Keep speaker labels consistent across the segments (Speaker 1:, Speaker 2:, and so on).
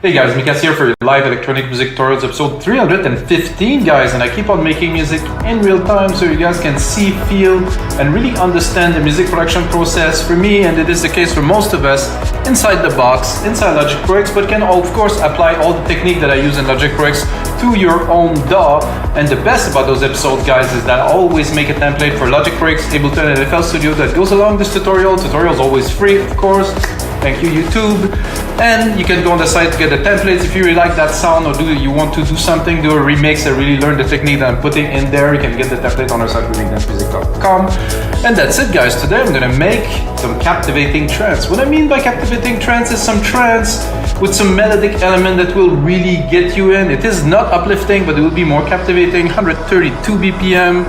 Speaker 1: Hey guys, Mikas here for your live electronic music tutorials episode 315 guys, and I keep on making music in real time so you guys can see, feel and really understand the music production process for me, and it is the case for most of us, inside the box, inside Logic Pro X, but can of course apply all the technique that I use in Logic Pro X to your own DAW. And the best about those episodes guys is that I always make a template for Logic Pro X, Ableton and FL Studio that goes along this tutorial. Tutorial is always free, of course. Thank you, YouTube. And you can go on the site to get the templates. If you really like that sound or you want to do something, do a remix and really learn the technique that I'm putting in there, you can get the template on our site, readingdancemusic.com. And that's it guys. Today I'm gonna make some captivating trance. What I mean by captivating trance is some trance with some melodic element that will really get you in. It is not uplifting, but it will be more captivating, 132 BPM.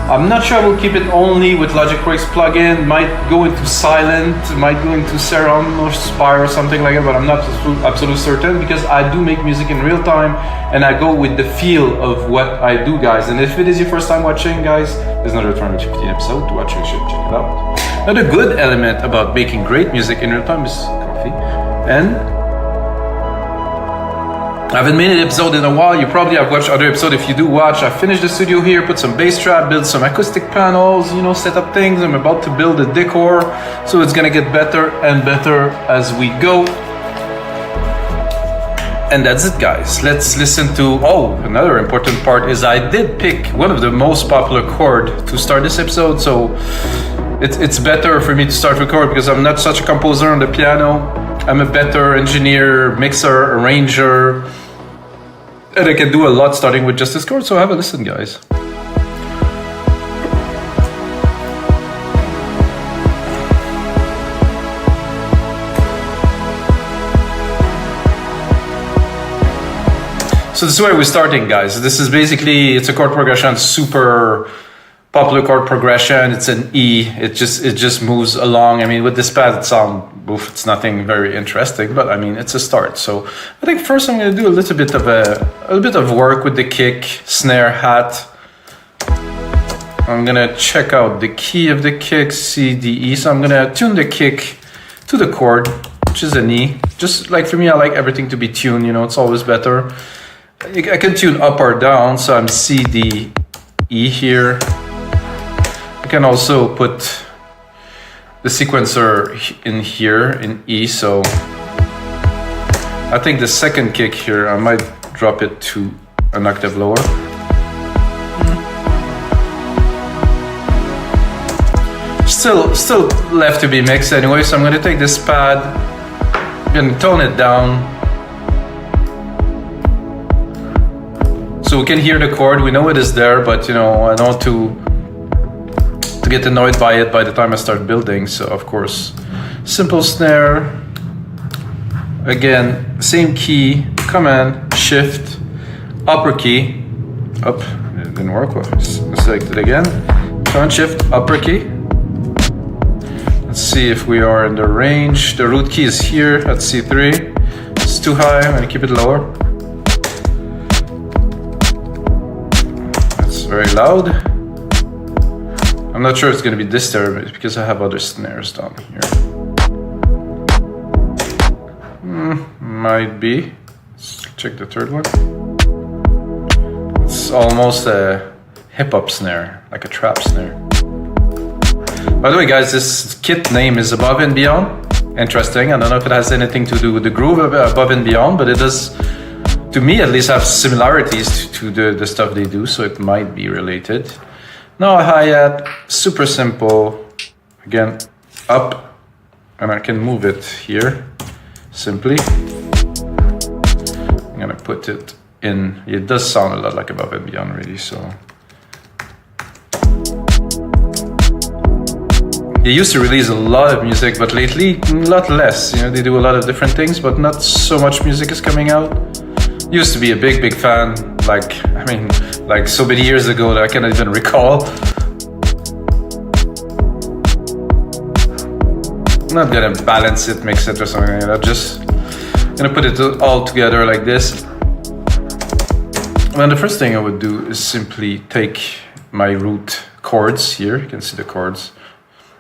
Speaker 1: I'm not sure I will keep it only with Logic Pro X plugin, might go into silent, might go into surround or spire or something like that, but I'm not absolutely certain because I do make music in real time and I go with the feel of what I do guys. And if it is your first time watching guys, there's another 315 episode to watch, you should check it out. Another good element about making great music in real time is coffee. And I haven't made an episode in a while. You probably have watched other episodes. If you do watch, I finished the studio here, put some bass trap, build some acoustic panels, you know, set up things. I'm about to build a decor, so it's gonna get better and better as we go. And that's it guys. Let's listen to, another important part is I did pick one of the most popular chord to start this episode, so it's better for me to start with chord because I'm not such a composer on the piano. I'm a better engineer, mixer, arranger, and I can do a lot starting with just this chord, so have a listen guys. So this is where we're starting guys. This is basically, it's a chord progression, super popular chord progression. It's an E. It just moves along. I mean, with this pad, it's nothing very interesting, but I mean, it's a start. So I think first I'm going to do a little bit of work with the kick, snare, hat. I'm going to check out the key of the kick, C, D, E. So I'm going to tune the kick to the chord, which is an E. Just like for me, I like everything to be tuned. You know, it's always better. I can tune up or down. So I'm C, D, E here. I can also put the sequencer in here in E, so I think the second kick here, I might drop it to an octave lower. Still left to be mixed anyway, so I'm going to take this pad, I'm going to tone it down. So we can hear the chord, we know it is there, but you know, I don't want to get annoyed by it by the time I start building. So of course, simple snare, again, same key, command, shift, upper key, up, it didn't work well, select it again, command, shift, upper key. Let's see if we are in the range. The root key is here at C3, it's too high, I'm gonna keep it lower. That's very loud. I'm not sure it's going to be this there because I have other snares down here. Might be. Let's check the third one. It's almost a hip-hop snare, like a trap snare. By the way guys, this kit name is Above and Beyond. Interesting. I don't know if it has anything to do with the groove of Above and Beyond, but it does, to me at least, have similarities to the stuff they do, so it might be related. No hi-hat, super simple. Again, up, and I can move it here, simply. I'm gonna put it in. It does sound a lot like Above and Beyond, really, so. They used to release a lot of music, but lately, a lot less. You know, they do a lot of different things, but not so much music is coming out. Used to be a big fan, like so many years ago that I cannot even recall. I'm not gonna balance it, mix it or something like that. Just gonna put it all together like this. And the first thing I would do is simply take my root chords here. You can see the chords.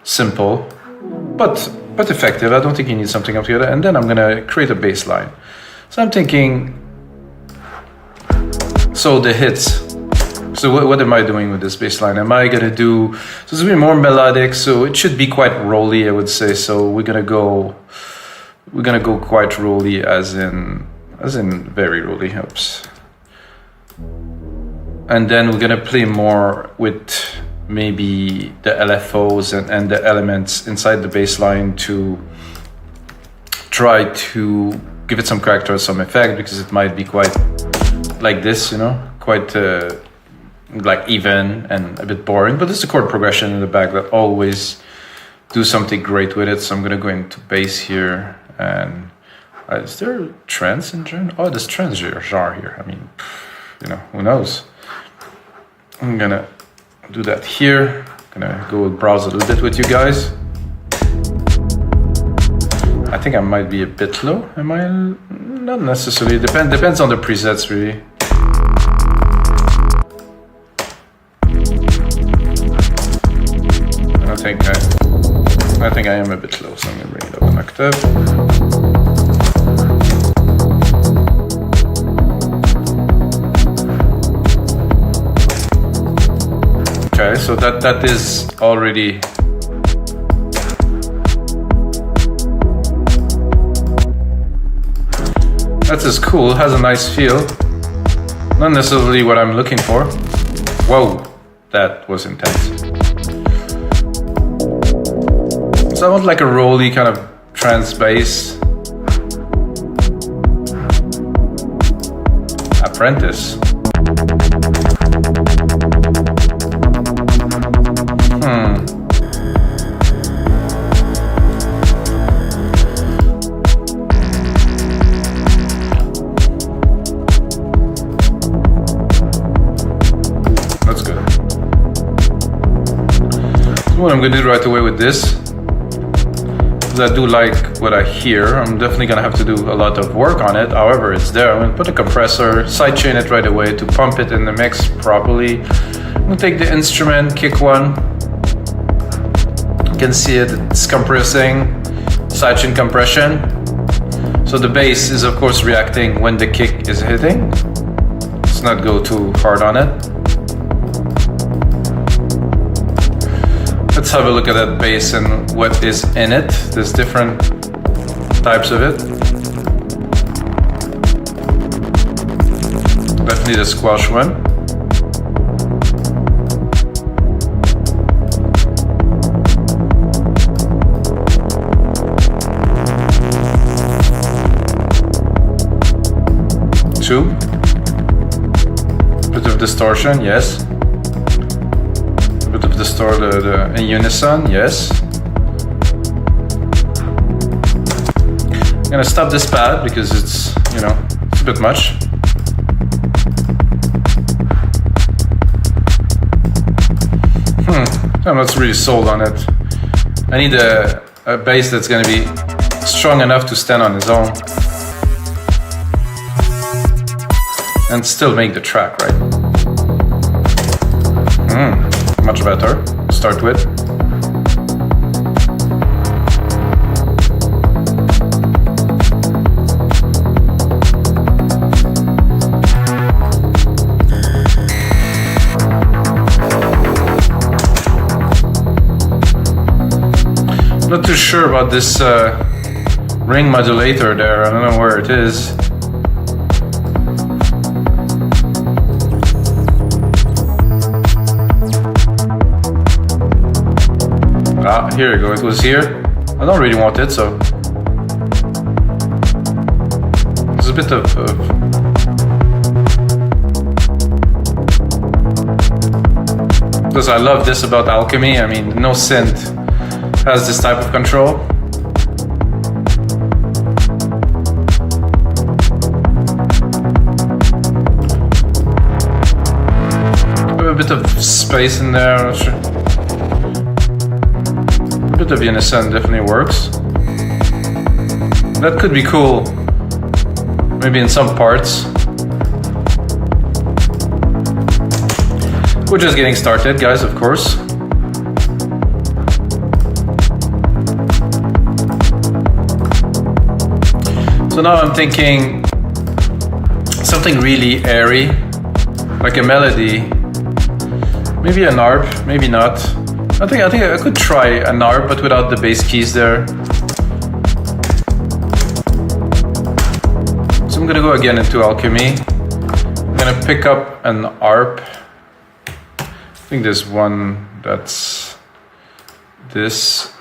Speaker 1: Simple, but effective. I don't think you need something up together. And then I'm gonna create a bass line. So I'm thinking, so the hits. So what am I doing with this bass line? Am I gonna do, so it's gonna be more melodic, so it should be quite rolly, I would say. So we're gonna go quite rolly, as in very rolly. Oops. And then we're gonna play more with maybe the LFOs and the elements inside the bass line to try to give it some character, some effect, because it might be quite like this, you know, quite like even and a bit boring, but there's a chord progression in the back that always do something great with it. So I'm gonna go into bass here, and is there trance in genre? Oh, there's trance genre here. I mean, you know, who knows? I'm gonna do that here. I'm gonna go browse a little bit with you guys. I think I might be a bit low. Am I? Not necessarily. Depends on the presets, really. I think I am a bit low, so I'm gonna bring it up an octave. Okay, so that is already that is cool. It has a nice feel. Not necessarily what I'm looking for. Whoa, that was intense. So I want like a rolly kind of trance bass. Apprentice. That's good. So what I'm gonna do right away with this, I do like what I hear. I'm definitely gonna have to do a lot of work on it. However, it's there. I'm gonna put a compressor, sidechain it right away to pump it in the mix properly. I'm gonna take the instrument, kick one. You can see it, it's compressing, sidechain compression. So the bass is of course reacting when the kick is hitting. Let's not go too hard on it. Let's have a look at that bass and what is in it. There's different types of it. Definitely the squash one. Two. Bit of distortion, yes. Bit of the in unison, yes. I'm gonna stop this pad because it's, you know, it's a bit much. I'm not really sold on it. I need a bass that's gonna be strong enough to stand on its own and still make the track, right? Much better to start with. Not too sure about this ring modulator there. I don't know where it is. Ah, here you go, it was here. I don't really want it, so there's a bit of because I love this about Alchemy. I mean, no synth has this type of control. A bit of space in there, I'm not sure. A bit of unison definitely works. That could be cool, maybe in some parts. We're just getting started, guys, of course. So now I'm thinking something really airy, like a melody. Maybe an arp, maybe not. I think I could try an arp, but without the bass keys there. So I'm gonna go again into Alchemy. I'm gonna pick up an arp. I think there's one that's this.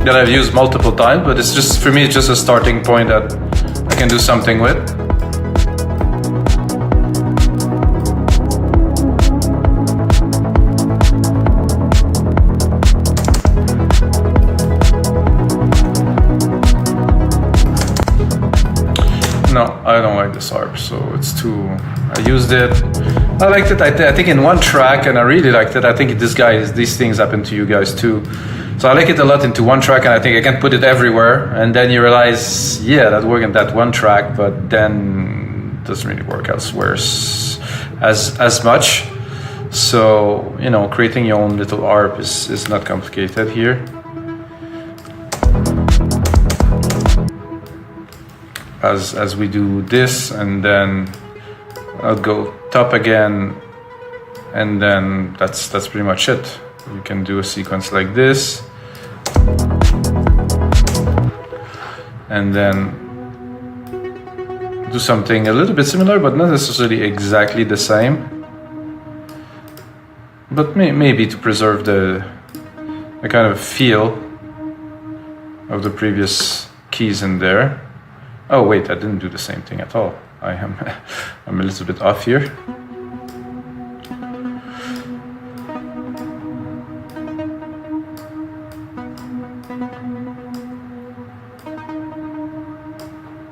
Speaker 1: That I've used multiple times, but it's just, for me, it's just a starting point that I can do something with. No, I don't like this arp, so it's too... I used it. I liked it, I think in one track, and I really liked it. I think these things happen to you guys too. So I like it a lot into one track, and I think I can put it everywhere. And then you realize, yeah, that worked in that one track, but then it doesn't really work elsewhere as much. So, you know, creating your own little arp is not complicated here. As we do this, and then I'll go top again, and then that's pretty much it. You can do a sequence like this, and then do something a little bit similar, but not necessarily exactly the same. But maybe to preserve the kind of feel of the previous keys in there. Oh wait, I didn't do the same thing at all. I'm a little bit off here.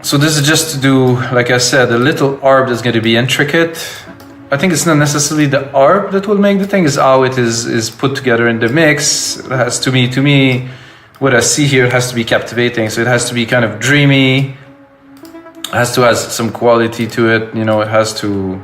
Speaker 1: So this is just to do, like I said, a little arp that's going to be intricate. I think it's not necessarily the arp that will make the thing, it's how it is put together in the mix. It has to me, what I see here, it has to be captivating. So it has to be kind of dreamy. It has to have some quality to it. You know, it has to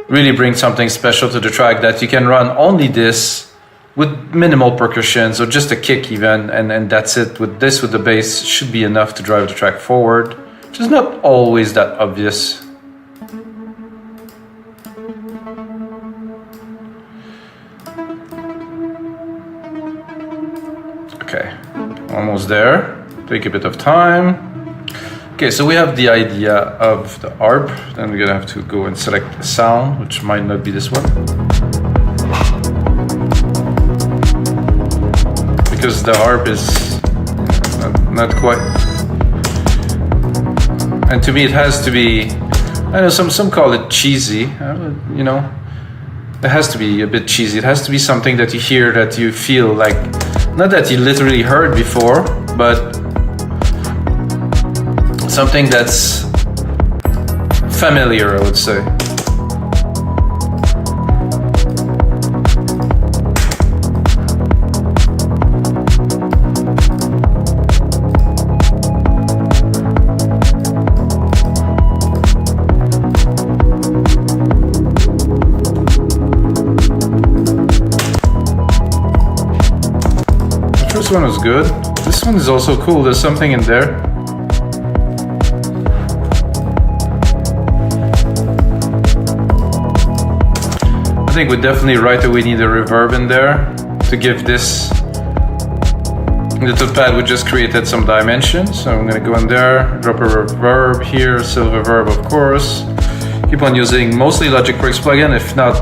Speaker 1: really bring something special to the track, that you can run only this with minimal percussions or just a kick even, and that's it. With this, with the bass, should be enough to drive the track forward, which is not always that obvious. Okay, almost there. Take a bit of time. Okay, so we have the idea of the arp. Then we're gonna have to go and select a sound, which might not be this one, because the harp is not quite, and to me it has to be, I know some call it cheesy, you know, it has to be a bit cheesy. It has to be something that you hear, that you feel like, not that you literally heard before, but something that's familiar, I would say. This one was good. This one is also cool. There's something in there. I think we definitely right away need a reverb in there to give this little pad we just created some dimension. So I'm gonna go in there, drop a reverb here, silver reverb of course. Keep on using mostly Logic Pro X plugin, if not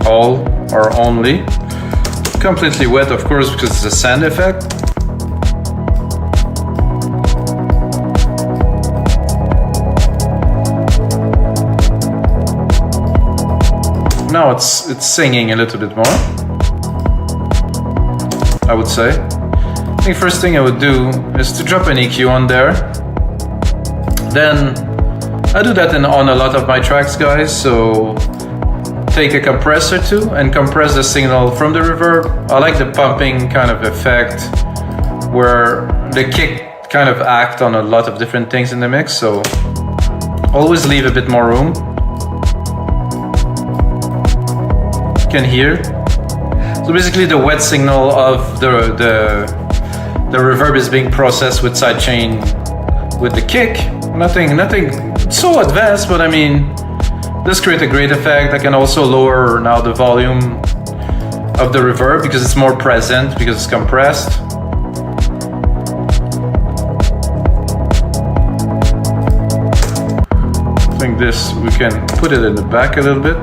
Speaker 1: all or only. Completely wet, of course, because it's a sand effect. Now it's singing a little bit more, I would say. I think first thing I would do is to drop an EQ on there. Then I do that on a lot of my tracks, guys. So take a compressor too and compress the signal from the reverb. I like the pumping kind of effect where the kick kind of act on a lot of different things in the mix, so always leave a bit more room. You can hear. So basically the wet signal of the the reverb is being processed with sidechain with the kick. Nothing so advanced, but I mean, this creates a great effect. I can also lower now the volume of the reverb because it's more present, because it's compressed. I think this, we can put it in the back a little bit.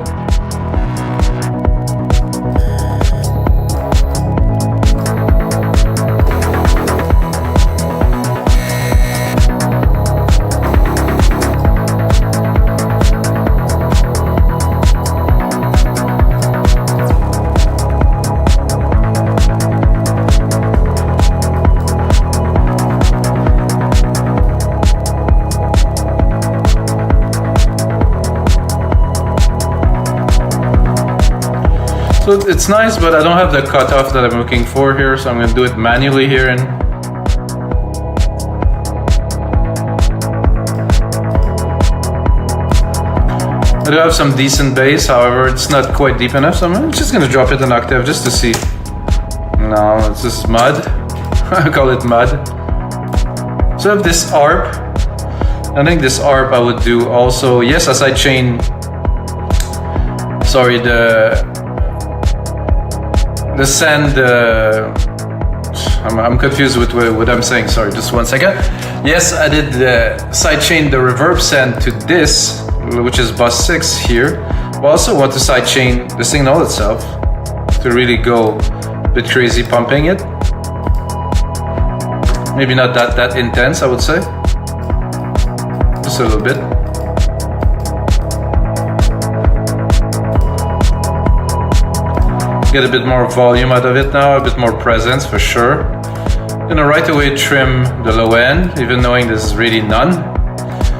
Speaker 1: So it's nice, but I don't have the cutoff that I'm looking for here, so I'm going to do it manually here. And I do have some decent bass, however, it's not quite deep enough, so I'm just going to drop it an octave just to see. No, it's just mud. I call it mud. So I have this arp. I think this arp I would do also, yes, a sidechain. Sorry, the send, I'm confused with what I'm saying, sorry, just 1 second. Yes, I did the sidechain the reverb send to this, which is bus 6 here, but I also want to sidechain the signal itself to really go a bit crazy pumping it. Maybe not that intense, I would say. Just a little bit. Get a bit more volume out of it now, a bit more presence for sure. Gonna right away trim the low end, even knowing there's really none.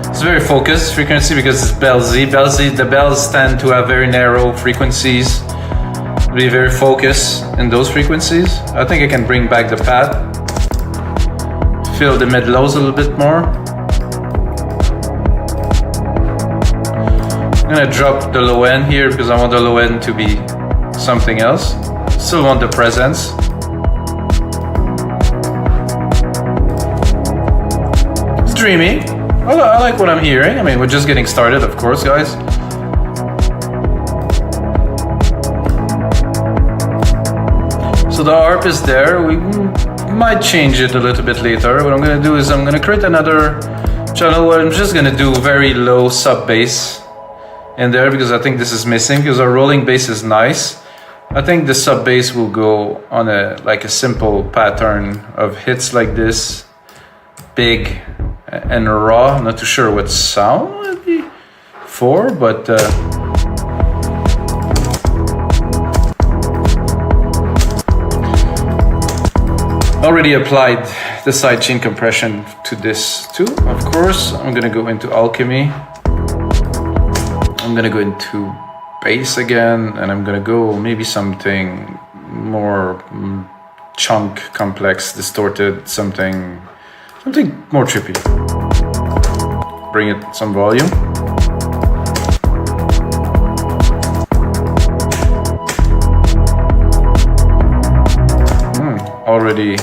Speaker 1: It's very focused frequency because it's bellsy. The bells tend to have very narrow frequencies, be very focused in those frequencies. I think I can bring back the pad, fill the mid lows a little bit more. I'm gonna drop the low end here because I want the low end to be something else. Still want the presence. It's dreamy. I like what I'm hearing. I mean, we're just getting started, of course, guys. So the ARP is there. We might change it a little bit later. What I'm gonna do is I'm gonna create another channel where I'm just gonna do very low sub bass in there because I think this is missing, because our rolling bass is nice. I think the sub bass will go on a simple pattern of hits like this, big and raw. I'm not too sure what sound would be for, but already applied the sidechain compression to this too. Of course, I'm gonna go into alchemy. I'm gonna go into bass again, and I'm gonna go maybe something more chunk, complex, distorted, something more trippy. Bring it some volume. Already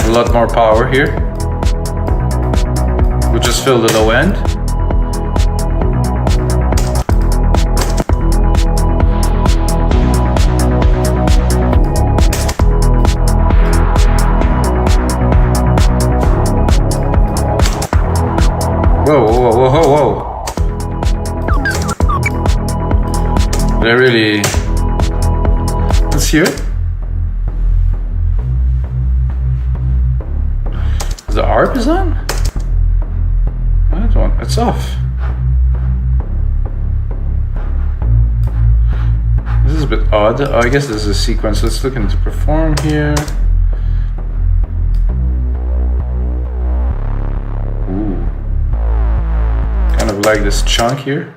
Speaker 1: a lot more power here. We'll just fill the low end. Whoa. They're really... Let's hear it. The ARP is on? It's off. This is a bit odd. Oh, I guess this is a sequence. Let's look into perform here. Ooh. Kind of like this chunk here.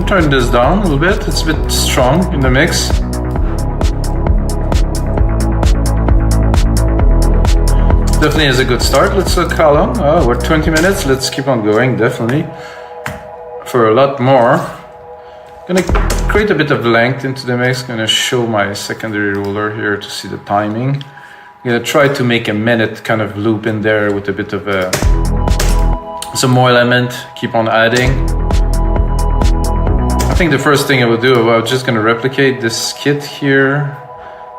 Speaker 1: turn this down a little bit. It's a bit strong in the mix. Definitely is a good start. Let's look how long. Oh, we're 20 minutes. Let's keep on going, definitely. For a lot more. Gonna create a bit of length into the mix. Gonna show my secondary ruler here to see the timing. I'm gonna try to make a minute kind of loop in there with a bit of some more element. Keep on adding. I think the first thing I will do, I'm just gonna replicate this kit here.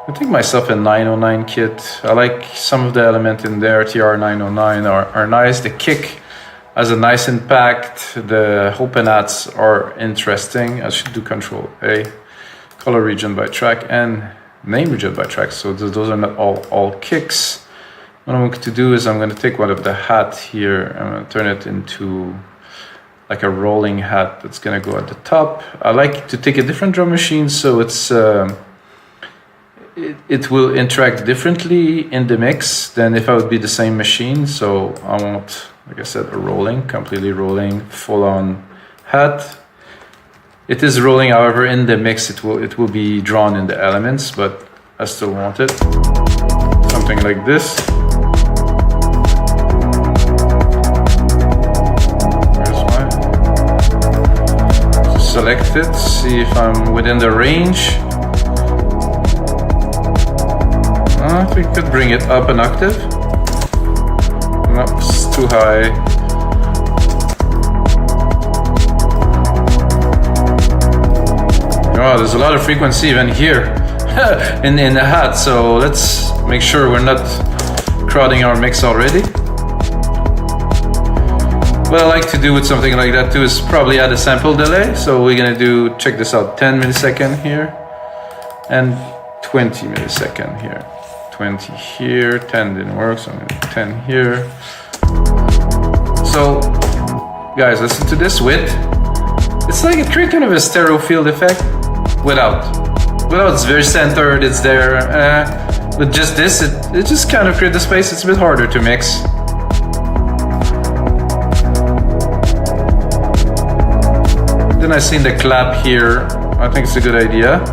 Speaker 1: I think myself a 909 kit. I like some of the element in there. TR 909 are nice. The kick has a nice impact. The open hats are interesting. I should do Control A, color region by track and name region by track. So those are not all kicks. What I'm going to do is I'm going to take one of the hat here. I'm going to turn it into like a rolling hat that's going to go at the top. I like to take a different drum machine so it's it will interact differently in the mix than if I would be the same machine. So I want, like I said, a rolling, completely rolling, full-on hat. It is rolling, however, in the mix it will be drawn in the elements, but I still want it. Something like this. Where's my... Select it, see if I'm within the range. I think we could bring it up an octave. No, it's too high. Oh, there's a lot of frequency even here in the hat, so let's make sure we're not crowding our mix already. What I like to do with something like that too is probably add a sample delay. So we're gonna do, check this out, 10 millisecond here and 20 millisecond here. 20 here, 10 didn't work, so I'm gonna do 10 here. So, guys, listen to this with. It's like it creates kind of a stereo field effect without. It's very centered, it's there. With just this, it just kind of creates the space. It's a bit harder to mix. Then I seen the clap here. I think it's a good idea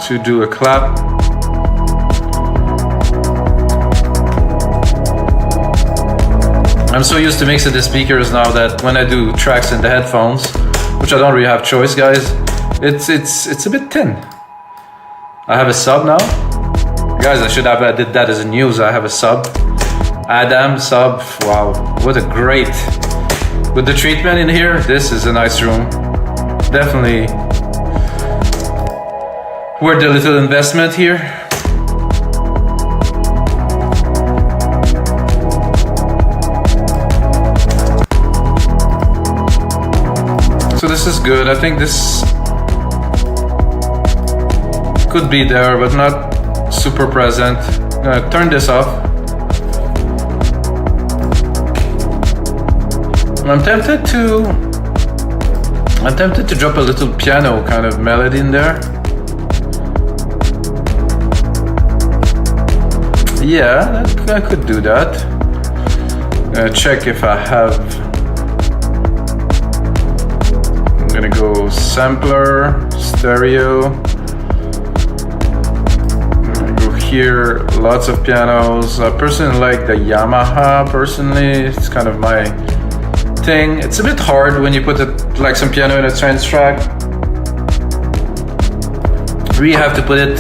Speaker 1: to do a clap. I'm so used to mixing the speakers now that when I do tracks in the headphones, which I don't really have choice, guys, it's a bit thin. I have a sub now. Guys, I should have added that as a news. I have a sub. Adam sub. Wow, what a great. With the treatment in here, this is a nice room. Definitely worth the little investment here. So this is good. I think this could be there, but not super present. I'm gonna turn this off. I'm tempted to drop a little piano kind of melody in there. Yeah, I could do that. Check if I have. I'm gonna go sampler, stereo. I'm gonna go here, lots of pianos. I personally like the Yamaha, personally. It's kind of my thing. It's a bit hard when you put it like some piano in a trance track. We have to put it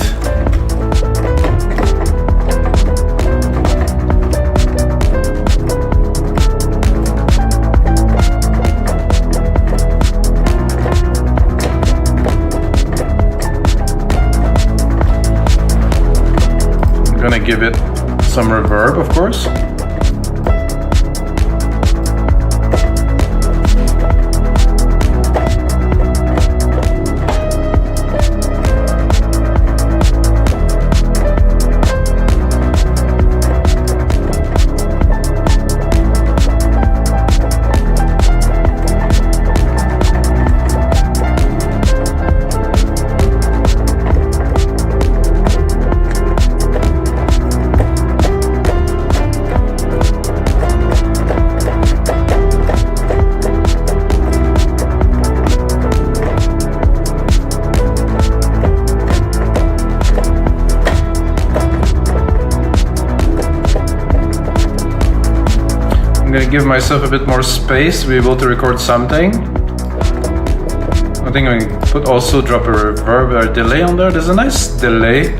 Speaker 1: give it some reverb, of course. gonna give myself a bit more space to be able to record something. I think I'm gonna drop a reverb or delay on there. There's a nice delay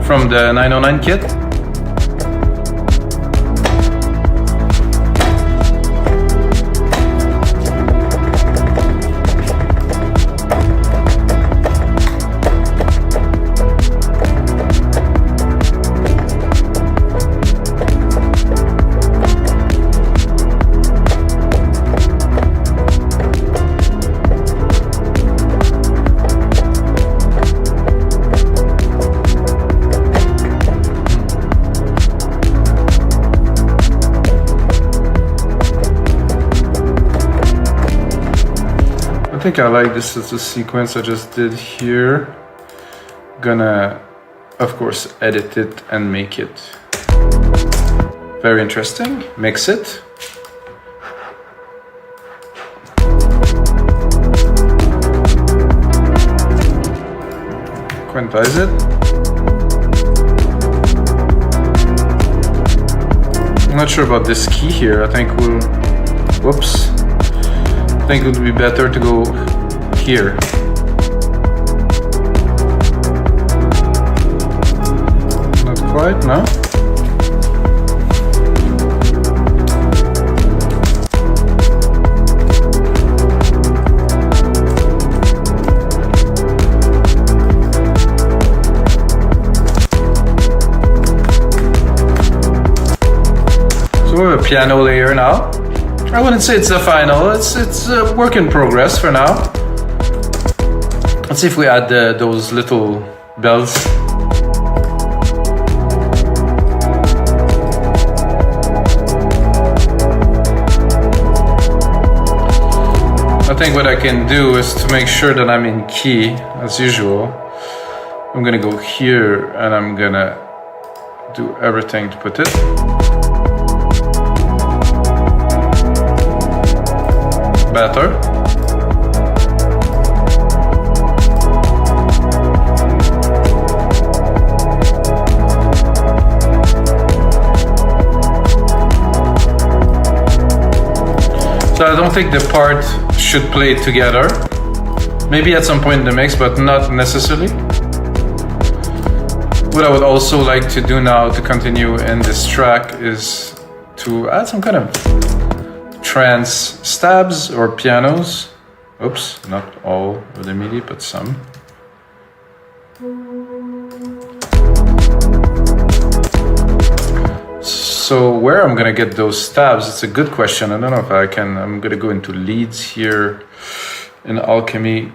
Speaker 1: from the 909 kit. I think I like this as a sequence I just did here. Gonna, of course, edit it and make it very interesting. Mix it. Quantize it. I'm not sure about this key here. I think we'll, whoops. I think it would be better to go here. Not quite, no? So we have a piano layer now. I wouldn't say it's the final, it's a work in progress for now. Let's see if we add those little bells. I think what I can do is to make sure that I'm in key, as usual. I'm gonna go here and I'm gonna do everything to put it. Better. So I don't think the part should play together. Maybe at some point in the mix, but not necessarily. What I would also like to do now to continue in this track is to add some kind of trance stabs or pianos. Oops, not all of the MIDI, but some. So where I'm gonna get those stabs, it's a good question. I don't know if I can. I'm gonna go into leads here in Alchemy.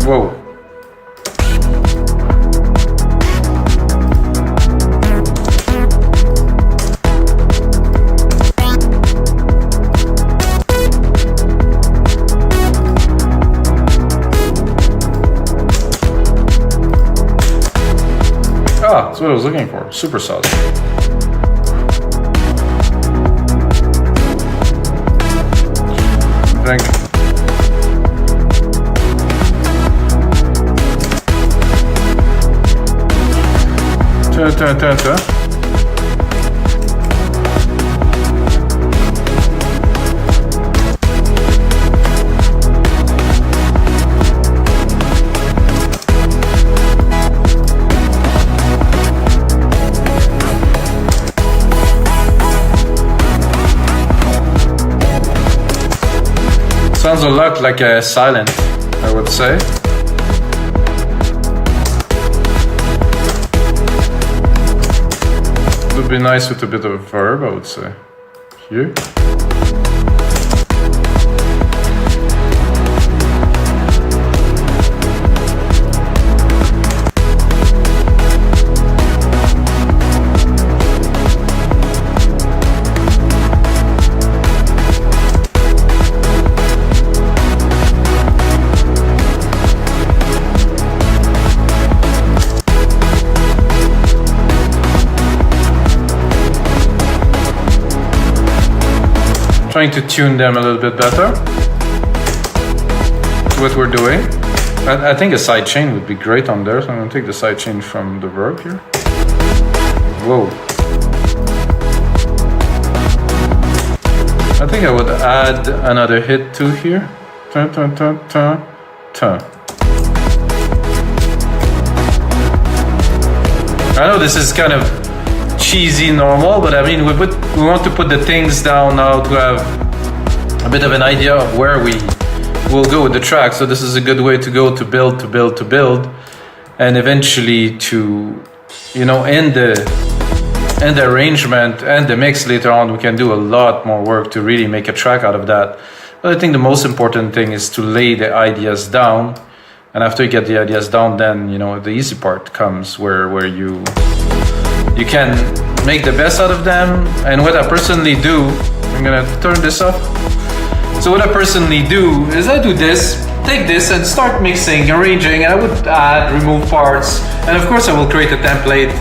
Speaker 1: Whoa. Ah, that's what I was looking for. Super sauce. Thank you. Turn. Sounds a lot like a silent, I would say. Would be nice with a bit of a verb, I would say. Here. trying to tune them a little bit better. What we're doing. I think a sidechain would be great on there, so I'm gonna take the sidechain from the Reverb here. Whoa. I think I would add another hit too here. Ta ta ta ta ta. I know this is kind of cheesy normal, but I mean we want to put the things down now to have a bit of an idea of where we'll go with the track. So this is a good way to go to build, and eventually to, you know, end the arrangement and the mix later on. We can do a lot more work to really make a track out of that. But I think the most important thing is to lay the ideas down, and after you get the ideas down, then, you know, the easy part comes where you can make the best out of them. And what I personally do, I'm gonna turn this off. So what I personally do is I do this, take this and start mixing, arranging, and I would add, remove parts, and of course I will create a template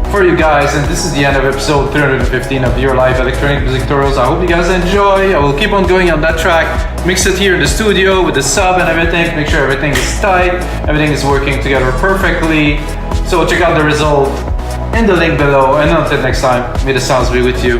Speaker 1: for you guys. And this is the end of episode 315 of your live electronic music tutorials. I hope you guys enjoy. I will keep on going on that track, mix it here in the studio with the sub and everything, make sure everything is tight, everything is working together perfectly. So check out the result in the link below, and until next time, may the sounds be with you.